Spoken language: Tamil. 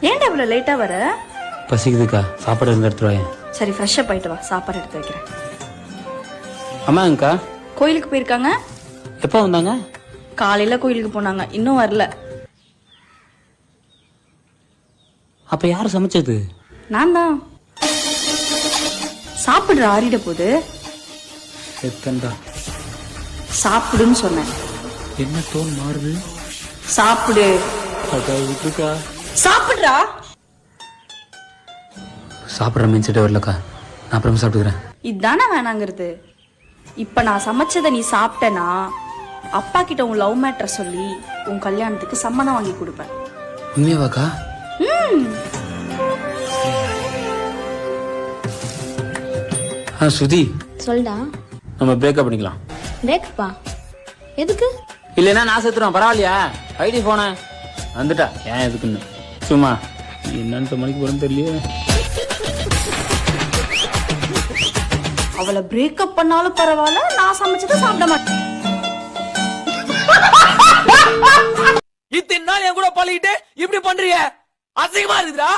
ஏன்டா இவ்வளவு லேட்டா வர? பசிக்குதுக்கா, சாப்பாடு இருந்து எடுத்துருவாங்க. சரி, ஃப்ரெஷ் அப் ஆயிட்டு வா, சாப்பாடு எடுத்து வைக்கிறேன். அம்மாங்கக்கா கோயிலுக்கு போயிருக்காங்க. எப்போ வந்தாங்க? காலையில கோயிலுக்கு போனாங்க, இன்னும் வரல. அப்ப யாரு சமைச்சது? நான் தான். சாப்பிடுற ஆறிட போது. எத்தண்டா சாப்பிடுன்னு சொன்னேன். என்ன தோல் மாறுது? சாப்பிடு. விட்டுக்கா, சாப்பிடுறா. சாப்பிட்ற மென்சிட்டே வரலக்கா, நான் அப்புறம் சாப்பிட்டுக்கிறேன். இதுதானே வேணாங்கிறது. இப்ப நான் சமைச்சதை நீ சாப்பிட்டனா அப்பா கிட்ட உன் லவ் மேட்டர் சொல்லி உன் கல்யாணத்துக்கு சம்மதம் வாங்கி கொடுப்பேன். உண்மையாவாக்கா? சுதி, சொல்டா. நம்ம பிரேக்கப் பண்ணிக்கலாம். பிரேக்கப்பா? எதுக்கு? இல்லைன்னா நான் செத்துறேன், பரவாயில்லையா? ஐடி போன வந்துட்டா, ஏன் எதுக்குன்னு. சும்மா என்னன்னு மணிக்கு போறேன்னு தெரியலையே. அவளை பிரேக்கப் பண்ணாலும் பரவாயில்ல, நான் சமைச்சதை சாப்பிட மாட்டேன். இத்தனை நாள் என் கூட பழகிட்டு இப்படி பண்றிய? அசிங்கமா இருக்குதா?